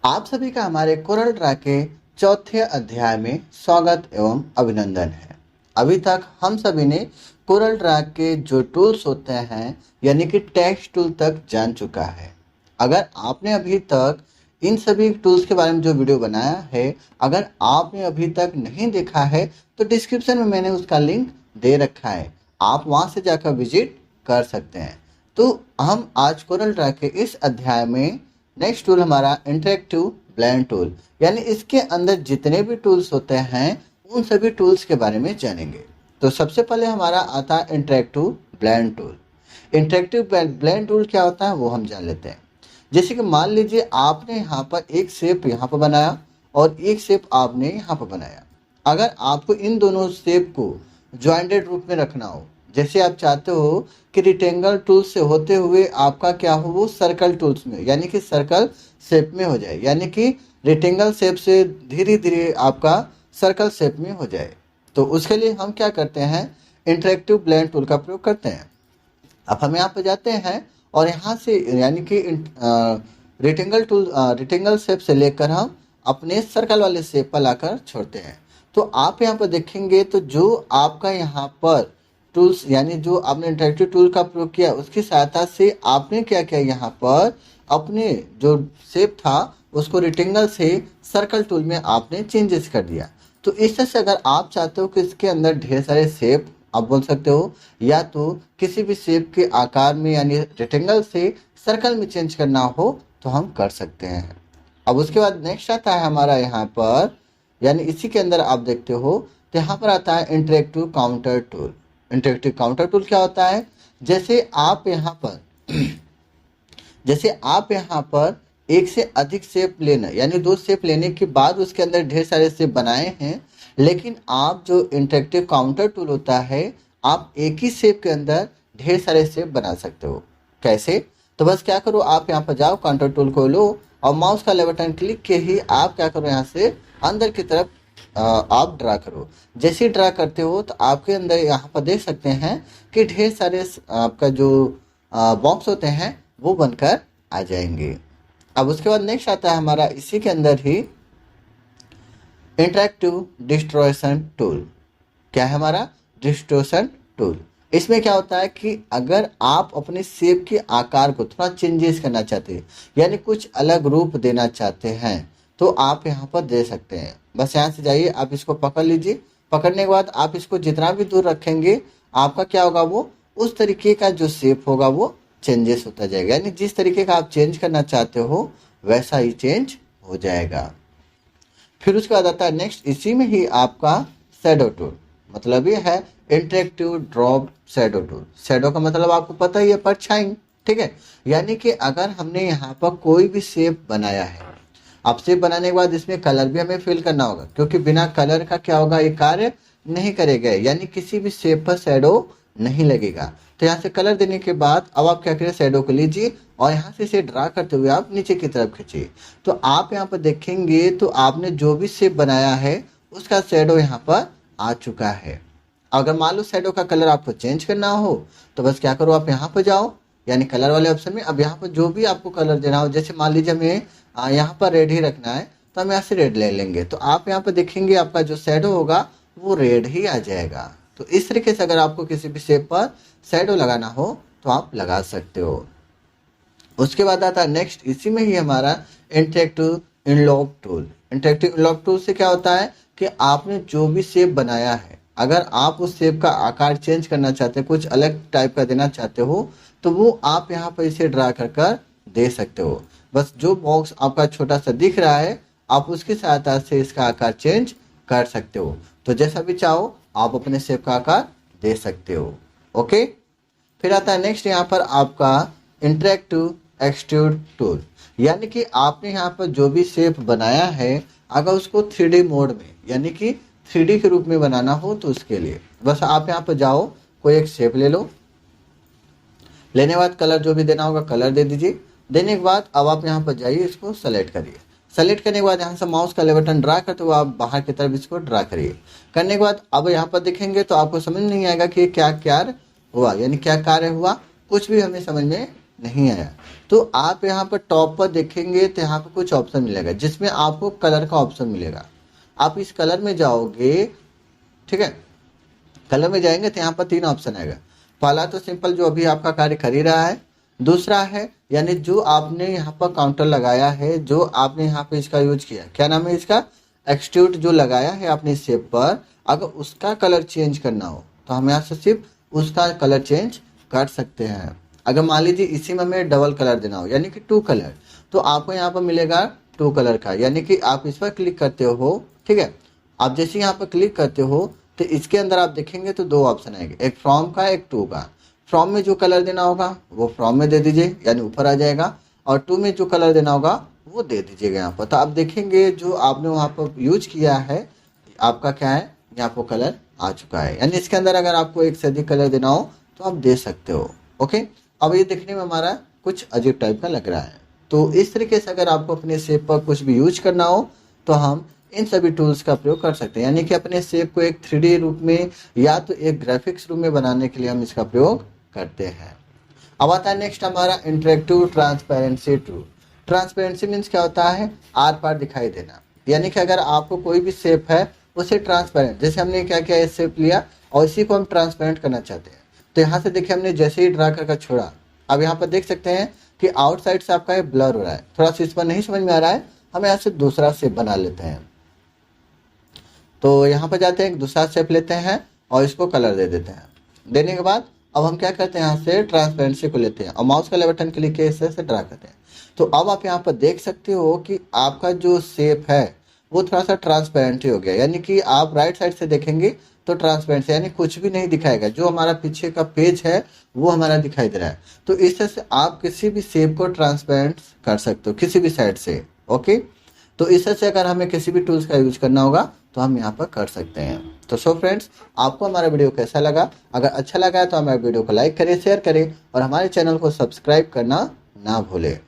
आप सभी का हमारे कोरल ड्रा के चौथे अध्याय में स्वागत एवं अभिनंदन है। अभी तक हम सभी ने कोरल ड्रा के जो टूल्स होते हैं यानी कि टेक्स्ट टूल तक जान चुका है। अगर आपने अभी तक इन सभी टूल्स के बारे में जो वीडियो बनाया है, अगर आपने अभी तक नहीं देखा है तो डिस्क्रिप्शन में मैंने उसका लिंक दे रखा है, आप वहां से जाकर विजिट कर सकते हैं। तो हम आज कोरल ड्रा के इस अध्याय में नेक्स्ट टूल हमारा इंटरेक्टिव ब्लेंड टूल, यानी इसके अंदर जितने भी टूल्स होते हैं उन सभी टूल्स के बारे में जानेंगे। तो सबसे पहले हमारा आता है interactive blend tool. Interactive blend tool क्या होता है वो हम जान लेते हैं। जैसे कि मान लीजिए आपने यहाँ पर एक शेप यहाँ पर बनाया और एक शेप आपने यहाँ पर बनाया। अगर आपको इन दोनों शेप को ज्वाइंटेड रूप में रखना हो, जैसे आप चाहते हो कि रिक्टेंगल टूल से होते हुए आपका क्या हो वो सर्कल टूल्स में यानी कि सर्कल शेप में हो जाए, यानी कि रेक्टेंगल शेप से धीरे धीरे आपका सर्कल शेप में हो जाए, तो उसके लिए हम क्या करते हैं, इंटरेक्टिव ब्लेंड टूल का प्रयोग करते हैं। अब हम यहाँ पर जाते हैं और यहाँ से यानी कि रेक्टेंगल शेप से लेकर हम अपने सर्कल वाले शेप पर लाकर छोड़ते हैं। तो आप यहाँ पर देखेंगे तो जो आपका यहाँ पर टूल्स यानी जो आपने इंटरेक्टिव टूल का प्रयोग किया उसकी सहायता से आपने क्या किया, यहाँ पर अपने जो शेप था उसको रेक्टेंगल से सर्कल टूल में आपने चेंजेस कर दिया। तो इस तरह से अगर आप चाहते हो कि इसके अंदर ढेर सारे शेप आप बोल सकते हो, या तो किसी भी शेप के आकार में यानी रेक्टेंगल से सर्कल में चेंज करना हो तो हम कर सकते हैं। अब उसके बाद नेक्स्ट आता है हमारा यहाँ पर, यानी इसी के अंदर आप देखते हो तो यहाँ पर आता है interactive counter tool. Interactive counter tool क्या होता है, जैसे आप यहाँ पर एक से अधिक शेप लेना यानी दो शेप लेने के बाद उसके अंदर ढेर सारे शेप बनाए हैं, लेकिन आप जो इंटरेक्टिव काउंटर टूल होता है आप एक ही शेप के अंदर ढेर सारे शेप बना सकते हो। कैसे, तो बस क्या करो, आप यहाँ पर जाओ, काउंटर टूल को लो और माउस का लेफ्ट बटन क्लिक के ही आप क्या करो, यहाँ से अंदर की तरफ आप ड्रा करो। जैसे ही ड्रा करते हो तो आपके अंदर यहाँ पर देख सकते हैं कि ढेर सारे आपका जो बॉक्स होते हैं वो बनकर आ जाएंगे। अब उसके बाद नेक्स्ट आता है हमारा इसी के अंदर ही इंटरेक्टिव डिस्ट्रॉयशन टूल। क्या है हमारा डिस्ट्रॉयशन टूल। इसमें क्या होता है कि अगर आप अपने शेप के आकार को थोड़ा चेंजेस करना चाहते हैं यानी कुछ अलग रूप देना चाहते हैं तो आप यहाँ पर दे सकते हैं। बस यहाँ से जाइए, आप इसको पकड़ लीजिए, पकड़ने के बाद आप इसको जितना भी दूर रखेंगे आपका क्या होगा, वो उस तरीके का जो शेप होगा वो चेंजेस होता जाएगा, यानी जिस तरीके का आप चेंज करना चाहते हो वैसा ही चेंज हो जाएगा। फिर उसके बाद आता है नेक्स्ट इसी में ही आपका शैडो टूल। मतलब ये है interactive drop shadow tool. Shadow का मतलब आपको पता ही है, परछाई, ठीक है। यानी कि अगर हमने यहाँ पर कोई भी शेप बनाया है, अब शेप बनाने के बाद इसमें कलर भी हमें फिल करना होगा, क्योंकि बिना कलर का क्या होगा, ये कार्य नहीं करेगा, यानी किसी भी शेप पर शैडो नहीं लगेगा। तो यहाँ से कलर देने के बाद अब आप क्या करें, शैडो को लीजिए और यहाँ से इसे ड्रा करते हुए आप नीचे की तरफ खींचिए। तो आप यहाँ पर देखेंगे तो आपने जो भी शेप बनाया है उसका शैडो यहाँ पर आ चुका है। अगर मान लो शैडो का कलर आपको चेंज करना हो तो बस क्या करो, आप यहाँ पर जाओ यानी कलर वाले ऑप्शन में। अब यहाँ पर जो भी आपको कलर देना हो, जैसे मान लीजिए हमें यहाँ पर रेड ही रखना है तो हम यहाँ से रेड ले लेंगे, तो आप यहाँ पर देखेंगे आपका जो शैडो होगा वो रेड ही आ जाएगा। तो इस तरीके से अगर आपको किसी भी शेप पर शैडो लगाना हो तो आप लगा सकते हो। उसके बाद आता है नेक्स्ट इसी में ही हमारा इंटरेक्टिव इनलॉक टूल। इंटरेक्टिव इनलॉक टूल से क्या होता है कि आपने जो भी शेप बनाया है, अगर आप उस शेप का आकार चेंज करना चाहते हैं, कुछ अलग टाइप का देना चाहते हो, तो वो आप यहाँ पर इसे ड्रा कर दे सकते हो। बस जो बॉक्स आपका छोटा सा दिख रहा है आप उसकी सहायता से इसका आकार चेंज कर सकते हो। तो जैसा भी चाहो आप अपने शेप का आकार दे सकते हो। ओके, फिर आता है नेक्स्ट यहाँ पर आपका इंटरेक्टिव एक्सट्रूड टूल। यानी कि आपने यहाँ पर जो भी शेप बनाया है अगर उसको 3D मोड में यानी कि 3D के रूप में बनाना हो तो उसके लिए बस आप यहाँ पर जाओ, कोई एक शेप ले लो, लेने के बाद कलर जो भी देना होगा कलर दे दीजिए। देने के बाद अब आप यहाँ पर जाइए, इसको सेलेक्ट करिए। सेलेक्ट करने के बाद यहाँ से माउस का लेफ्ट बटन ड्रा करते हुए आप बाहर की तरफ इसको ड्रा करिए। करने के बाद अब यहाँ पर देखेंगे तो आपको समझ नहीं आएगा कि क्या क्या हुआ, यानी क्या कार्य हुआ, कुछ भी हमें समझ में नहीं आया। तो आप यहाँ पर टॉप पर देखेंगे तो यहाँ पर कुछ ऑप्शन मिलेगा जिसमें आपको कलर का ऑप्शन मिलेगा। आप इस कलर में जाओगे, ठीक है, कलर में जाएंगे तो यहाँ पर 3 ऑप्शन आएगा। पहला तो सिंपल जो अभी आपका कार्य कर ही रहा है, दूसरा है यानी जो आपने यहाँ पर काउंटर लगाया है, जो आपने यहाँ पे इसका यूज किया, क्या नाम है इसका, एक्सट्रूड जो लगाया है आपने शेप पर, अगर उसका कलर चेंज करना हो तो हम यहाँ से सिर्फ उसका कलर चेंज कर सकते हैं। अगर मान लीजिए इसी में हमें डबल कलर देना हो यानी कि 2 कलर, तो आपको यहाँ पर मिलेगा 2 कलर का, यानी कि आप इस पर क्लिक करते हो, ठीक है। आप जैसे यहाँ पर क्लिक करते हो तो इसके अंदर आप देखेंगे तो 2 ऑप्शन आएंगे, एक फ्रॉम का, एक टू का। फ्रॉम में जो कलर देना होगा वो फ्रॉम में दे दीजिए, यानी ऊपर आ जाएगा, और टू में जो कलर देना होगा वो दे दीजिएगा यहाँ पर। तो आप देखेंगे जो आपने वहाँ पर यूज किया है आपका क्या है, यहाँ पर कलर आ चुका है। यानी इसके अंदर अगर आपको एक से अधिक कलर देना हो तो आप दे सकते हो। ओके, अब ये देखने में हमारा कुछ अजीब टाइप का लग रहा है। तो इस तरीके से अगर आपको अपने शेप पर कुछ भी यूज करना हो तो हम इन सभी टूल्स का प्रयोग कर सकते हैं। यानी कि अपने शेप को एक 3D रूप में या तो एक ग्राफिक्स रूप में बनाने के लिए हम इसका प्रयोग करते हैं। अब आता है नेक्स्ट हमारा interactive transparency tool. Transparency means क्या होता है, आर पार दिखाई देना। यानी कि अगर आपको कोई भी शेप है उसे ट्रांसपेरेंट, जैसे हमने क्या किया, ये शेप लिया और इसी को हम ट्रांसपेरेंट करना चाहते हैं, तो यहाँ से देखिए हमने जैसे ही ड्रा करके छोड़ा, अब यहाँ पर देख सकते हैं कि आउटसाइड से आपका ये ब्लर हो रहा है, थोड़ा सा इस पर नहीं समझ में आ रहा है, हम यहाँ से दूसरा शेप बना लेते हैं। तो यहाँ पर जाते हैं, एक दूसरा शेप लेते हैं और इसको कलर दे देते हैं। देने के बाद अब हम क्या करते हैं, यहाँ से ट्रांसपेरेंसी को लेते हैं और माउस का बटन क्लिक के इस से ड्रा करते हैं। तो अब आप यहाँ पर देख सकते हो कि आपका जो शेप है वो थोड़ा सा ट्रांसपेरेंट ही हो गया। यानी कि आप राइट साइड से देखेंगे तो ट्रांसपेरेंसी यानी कुछ भी नहीं दिखाएगा, जो हमारा पीछे का पेज है वो हमारा दिखाई दे रहा है। तो इस तरह से आप किसी भी शेप को ट्रांसपेरेंट कर सकते हो किसी भी साइड से। ओके, तो इस तरह से अगर हमें किसी भी टूल्स का यूज करना होगा तो हम यहाँ पर कर सकते हैं। तो सो फ्रेंड्स, आपको हमारा वीडियो कैसा लगा, अगर अच्छा लगा है तो हमारे वीडियो को लाइक करें, शेयर करें और हमारे चैनल को सब्सक्राइब करना ना भूलें।